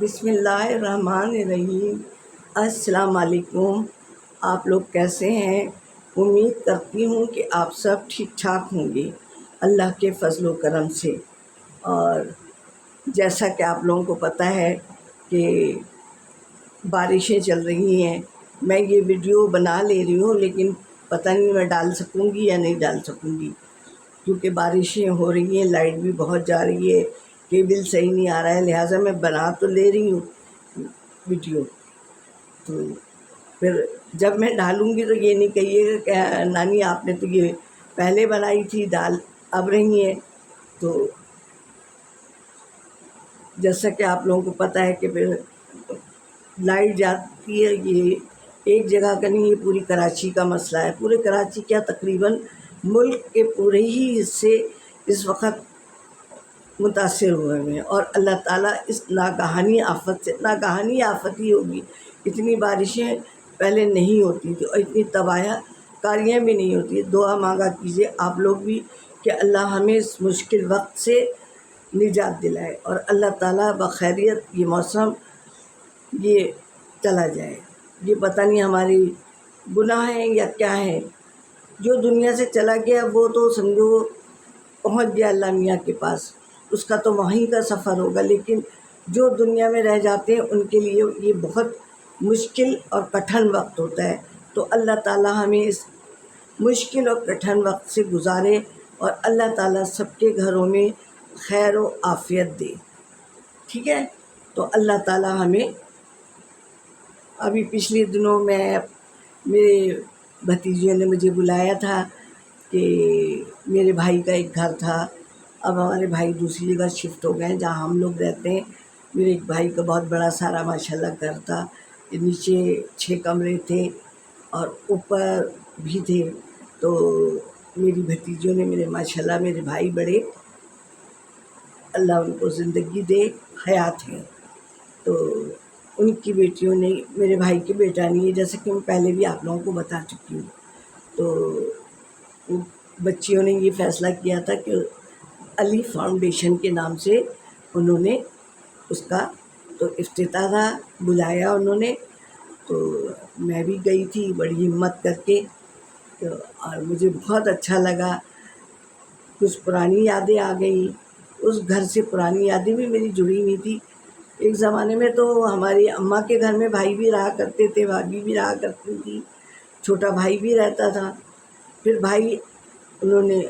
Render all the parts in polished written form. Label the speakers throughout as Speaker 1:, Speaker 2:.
Speaker 1: بسم اللہ الرحمن الرحیم۔ السلام علیکم۔ آپ لوگ کیسے ہیں؟ امید کرتی ہوں کہ آپ سب ٹھیک ٹھاک ہوں گے اللہ کے فضل و کرم سے۔ اور جیسا کہ آپ لوگوں کو پتہ ہے کہ بارشیں چل رہی ہیں، میں یہ ویڈیو بنا لے رہی ہوں لیکن پتہ نہیں میں ڈال سکوں گی یا نہیں ڈال سکوں گی، کیونکہ بارشیں ہو رہی ہیں، لائٹ بھی بہت جا رہی ہے، کیبل صحیح نہیں آ رہا ہے، لہٰذا میں بنا تو لے رہی ہوں ویڈیو، تو پھر جب میں ڈالوں گی تو یہ نہیں کہیے گا کہ نانی آپ نے تو یہ پہلے بنائی تھی، ڈال اب رہی ہیں۔ تو جیسا کہ آپ لوگوں کو پتہ ہے کہ پھر لائٹ جاتی ہے، یہ ایک جگہ کا نہیں، یہ پوری کراچی کا مسئلہ ہے، پورے کراچی کیا تقریباً ملک کے پورے ہی حصے اس وقت متاثر ہوئے ہیں، اور اللہ تعالیٰ اس ناگہانی آفت ہی ہوگی۔ اتنی بارشیں پہلے نہیں ہوتی تھی اور اتنی تباہ کاریاں بھی نہیں ہوتی۔ دعا مانگا کیجیے آپ لوگ بھی کہ اللہ ہمیں اس مشکل وقت سے نجات دلائے اور اللہ تعالیٰ بخیریت یہ موسم یہ چلا جائے۔ یہ پتہ نہیں ہماری گناہ ہیں یا کیا ہے، جو دنیا سے چلا گیا وہ تو سمجھو پہنچ گیا اللہ میاں کے پاس، اس کا تو وہیں کا سفر ہوگا، لیکن جو دنیا میں رہ جاتے ہیں ان کے لیے یہ بہت مشکل اور کٹھن وقت ہوتا ہے۔ تو اللہ تعالیٰ ہمیں اس مشکل اور کٹھن وقت سے گزارے اور اللہ تعالیٰ سب کے گھروں میں خیر و عافیت دے، ٹھیک ہے؟ تو اللہ تعالیٰ ہمیں ابھی پچھلے دنوں میرے بھتیجیوں نے مجھے بلایا تھا کہ میرے بھائی کا ایک گھر تھا، اب ہمارے بھائی دوسری جگہ شفٹ ہو گئے ہیں جہاں ہم لوگ رہتے ہیں۔ میرے ایک بھائی کا بہت بڑا سارا ماشاءاللہ گھر تھا، نیچے 6 کمرے تھے اور اوپر بھی تھے۔ تو میری بھتیجیوں نے ماشاءاللہ میرے بھائی بڑے، اللہ ان کو زندگی دے، حیات ہیں، تو ان کی بیٹیوں نے، میرے بھائی کی بیٹا نہیں ہے، جیسے کہ میں پہلے بھی آپ لوگوں کو بتا چکی ہوں، تو بچیوں نے یہ فیصلہ کیا تھا کہ علی فاؤنڈیشن کے نام سے انہوں نے اس کا تو افتتاح تھا، بلایا انہوں نے، تو میں بھی گئی تھی بڑی ہمت کر کے، اور مجھے بہت اچھا لگا، کچھ پرانی یادیں آ گئیں، اس گھر سے پرانی یادیں بھی میری جڑی ہوئی تھی۔ ایک زمانے میں تو ہماری اماں کے گھر میں بھائی بھی رہا کرتے تھے، بھابھی بھی رہا کرتی تھی، چھوٹا بھائی بھی رہتا تھا، پھر بھائی انہوں نے،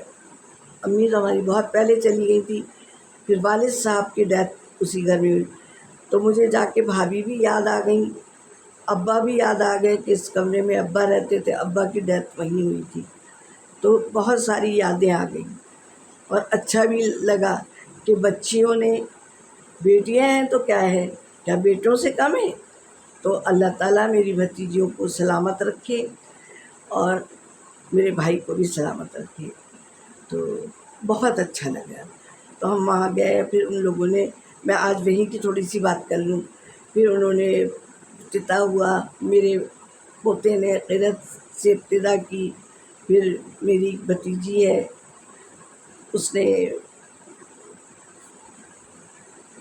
Speaker 1: امی تو ہماری بہت پہلے چلی گئی تھی، پھر والد صاحب کی ڈیتھ اسی گھر میں ہوئی، تو مجھے جا کے بھابھی بھی یاد آ گئیں، ابا بھی یاد آ گئے کہ اس کمرے میں ابا رہتے تھے، ابا کی ڈیتھ وہیں ہوئی تھی، تو بہت ساری یادیں آ گئیں اور اچھا بھی لگا کہ بچیوں نے، بیٹیاں ہیں تو کیا ہے، کیا بیٹوں سے کم ہے؟ تو اللہ تعالیٰ میری بھتیجیوں کو سلامت رکھے اور میرے بھائی کو بھی سلامت رکھے، تو بہت اچھا لگا۔ تو ہم وہاں گئے، پھر ان لوگوں نے، میں آج وہیں کی تھوڑی سی بات کر لوں، پھر انہوں نے افتتاح ہوا، میرے پوتے نے قرت سے ابتدا کی، پھر میری بھتیجی ہے اس نے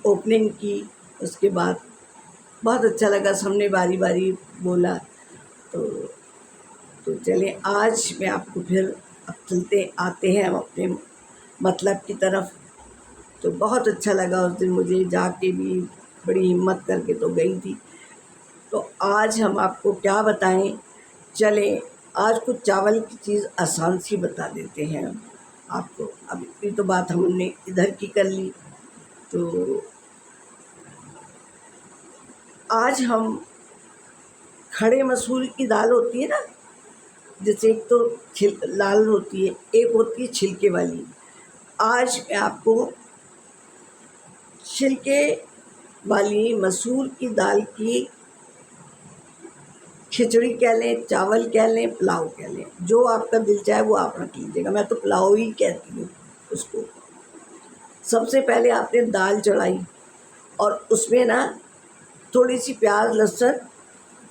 Speaker 1: اوپننگ کی، اس کے بعد بہت اچھا لگا، سب نے باری باری بولا، تو چلیں آج میں آپ کو پھر اب آتے ہیں ہم اپنے مطلب کی طرف۔ تو بہت اچھا لگا اس دن مجھے جا کے بھی، بڑی ہمت کر کے تو گئی تھی۔ تو آج ہم آپ کو کیا بتائیں، چلیں آج کچھ چاول کی چیز آسان سی بتا دیتے ہیں ہم آپ کو۔ اب اتنی تو بات ہم نے ادھر کی کر لی، تو آج ہم کھڑے مسور کی دال ہوتی ہے نا، جیسے ایک تو لال ہوتی ہے، ایک ہوتی ہے چھلکے والی، آج میں آپ کو چھلکے والی مسور کی دال کی کھچڑی کہہ لیں، چاول کہہ لیں، پلاؤ کہہ لیں، جو آپ کا دل چاہے وہ آپ رکھ لیجیے گا، میں تو پلاؤ ہی کہتی ہوں اس کو۔ سب سے پہلے آپ نے دال چڑھائی اور اس میں نا تھوڑی سی پیاز لہسن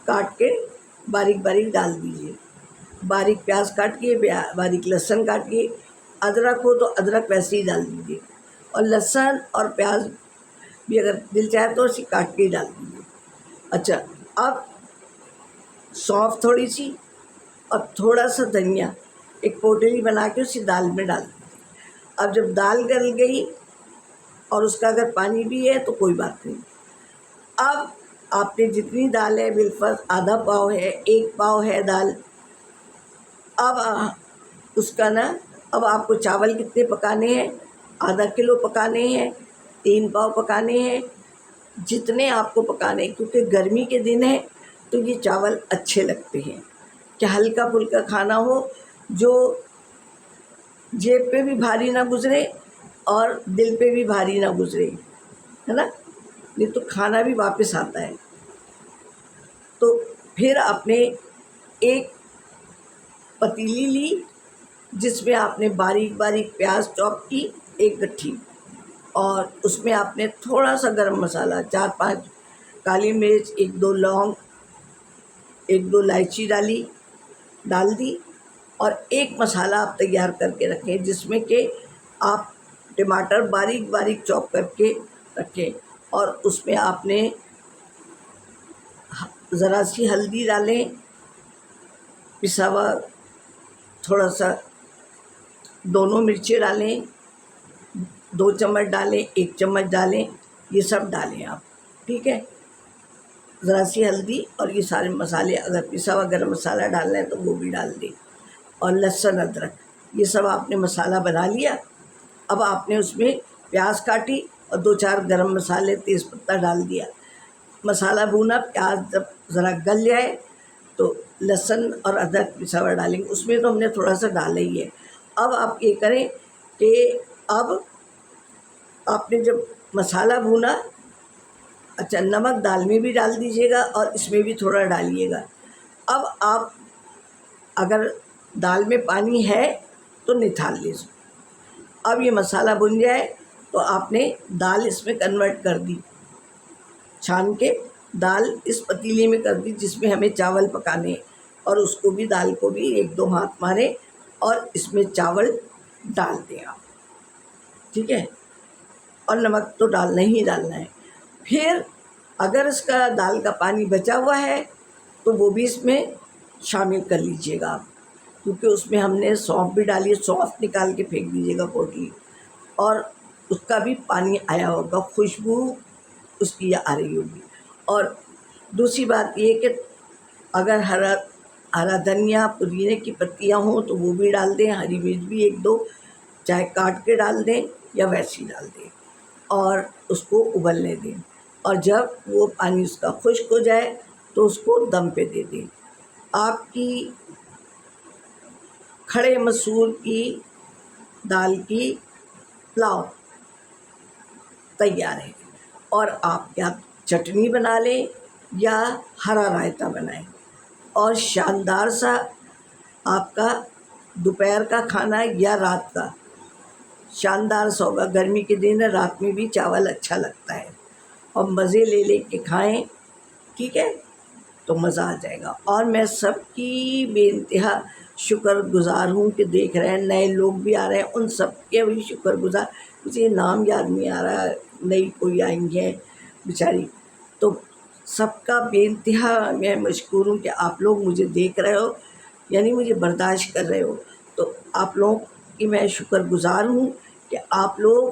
Speaker 1: کاٹ کے باریک باریک ڈال دیجیے، باریک پیاز کاٹ کے، باریک لہسن کاٹ کے، ادرک ہو تو ادرک ویسے ہی ڈال دیجیے، اور لہسن اور پیاز بھی اگر دل چاہے تو اسی کاٹ کے ہی ڈال دیجیے۔ اچھا، اب سونف تھوڑی سی اور تھوڑا سا دھنیا ایک پوٹلی بنا کے اسی دال میں ڈال دیجیے۔ اب جب دال گل گئی اور اس کا اگر پانی بھی ہے تو کوئی بات نہیں، اب آپ نے جتنی دال ہے بالفرض آدھا پاؤ ہے، 1 پاؤ ہے دال، اب اس کا اب آپ کو چاول کتنے پکانے ہیں؟ آدھا کلو پکانے ہیں، 3 پاؤ پکانے ہیں، جتنے آپ کو پکانے ہیں، کیونکہ گرمی کے دن ہے تو یہ چاول اچھے لگتے ہیں کہ ہلکا پھلکا کھانا ہو جو جیب پہ بھی بھاری نہ گزرے اور دل پہ بھی بھاری نہ گزرے، ہے نا، نہیں تو کھانا بھی واپس آتا ہے۔ تو پھر آپ نے ایک پتیلی لی جس میں آپ نے باریک باریک پیاز چاپ کی، 1 گٹھی، اور اس میں آپ نے تھوڑا سا گرم مسالہ، 4-5 کالی مرچ، 1-2 لونگ، 1-2 الائچی ڈال دی، اور ایک مسالہ آپ تیار کر کے رکھیں جس میں کہ آپ ٹماٹر باریک باریک چاپ کر کے رکھیں، اور اس میں آپ نے ذرا سی ہلدی ڈالیں، پسا ہوا تھوڑا سا، دونوں مرچیں ڈالیں، 2 چمچ ڈالیں، 1 چمچ ڈالیں، یہ سب ڈالیں آپ، ٹھیک ہے، ذرا سی ہلدی، اور یہ سارے مسالے، اگر پسا ہوا گرم مسالہ ڈالنا ہے تو وہ بھی ڈال دیں، اور لہسن ادرک، یہ سب آپ نے مسالہ بنا لیا۔ اب آپ نے اس میں پیاز کاٹی اور 2-4 گرم مسالے، تیز پتہ ڈال دیا، مسالہ بھونا، پیاز جب ذرا گل جائے تو لہسن اور ادرک پسا ہوا ڈالیں گے، اس میں تو ہم نے تھوڑا سا ڈالا ہی ہے۔ اب آپ یہ کریں کہ اب آپ نے جب مسالہ بھونا، اچھا نمک دال میں بھی ڈال دیجیے گا اور اس میں بھی تھوڑا ڈالیے گا۔ اب آپ اگر دال میں پانی ہے تو نتھال لیجیے۔ اب یہ مسالہ بن جائے تو آپ نے دال اس میں کنورٹ کر دی، چھان کے دال اس پتیلے میں کر دی جس میں ہمیں چاول پکانے، اور اس کو بھی، دال کو بھی 1-2 ہاتھ مارے اور اس میں چاول ڈال دیں آپ، ٹھیک ہے، اور نمک تو ڈالنا ہی ڈالنا ہے۔ پھر اگر اس کا دال کا پانی بچا ہوا ہے تو وہ بھی اس میں شامل کر لیجئے گا آپ، کیونکہ اس میں ہم نے سونف بھی ڈالی ہے، سونف نکال کے پھینک دیجیے گا پوٹلی، اور اس کا بھی پانی آیا ہوگا، خوشبو اس کی آ رہی ہوگی۔ اور دوسری بات یہ کہ اگر ہرا دھنیا، پودینے کی پتیاں ہوں تو وہ بھی ڈال دیں، ہری مرچ بھی 1-2 چاہے کاٹ کے ڈال دیں یا ویسے ہی ڈال دیں، اور اس کو ابلنے دیں، اور جب وہ پانی اس کا خشک ہو جائے تو اس کو دم پہ دے دیں۔ آپ کی کھڑے مسور کی دال کی پلاؤ تیار ہے، اور آپ یا چٹنی بنا لیں یا ہرا رائتا بنائیں، اور شاندار سا آپ کا دوپہر کا کھانا یا رات کا شاندار سا ہوگا۔ گرمی کے دن رات میں بھی چاول اچھا لگتا ہے، اور مزے لے لے کے کھائیں، ٹھیک ہے، تو مزہ آ جائے گا۔ اور میں سب کی بے انتہا شکر گزار ہوں کہ دیکھ رہے ہیں، نئے لوگ بھی آ رہے ہیں، ان سب کے بھی شکر گزار، مجھے نام یاد نہیں آ رہا، نئی کوئی آئی ہیں بیچاری، تو سب کا بے انتہا میں مشکور ہوں کہ آپ لوگ مجھے دیکھ رہے ہو، یعنی مجھے برداشت کر رہے ہو، تو آپ لوگوں کی میں شکر گزار ہوں کہ آپ لوگ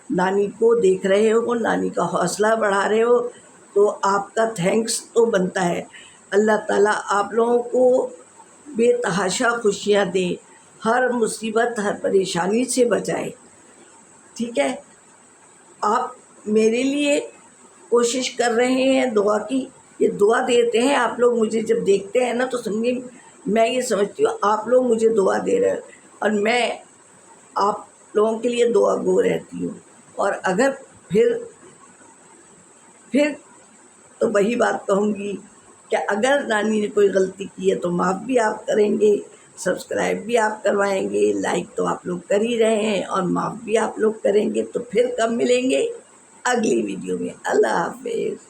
Speaker 1: نانی کو دیکھ رہے ہو، نانی کا حوصلہ بڑھا رہے ہو، تو آپ کا تھینکس تو بنتا ہے۔ اللہ تعالیٰ آپ لوگوں کو بے تحاشا خوشیاں دے، ہر مصیبت، ہر پریشانی سے بچائے، ٹھیک ہے۔ آپ میرے لیے کوشش کر رہے ہیں دعا کی، یہ دعا دیتے ہیں آپ لوگ، مجھے جب دیکھتے ہیں نا تو سمجھیں میں یہ سمجھتی ہوں آپ لوگ مجھے دعا دے رہے ہیں، اور میں آپ لوگوں کے لیے دعا گو رہتی ہوں۔ اور اگر پھر تو وہی بات کہوں گی کہ اگر نانی نے کوئی غلطی کی ہے تو معاف بھی آپ کریں گے، سبسکرائب بھی آپ کروائیں گے، لائک تو آپ لوگ کر ہی رہے ہیں، اور معاف بھی آپ لوگ کریں گے، تو پھر کب ملیں گے؟ اگلی ویڈیو میں۔ اللہ حافظ۔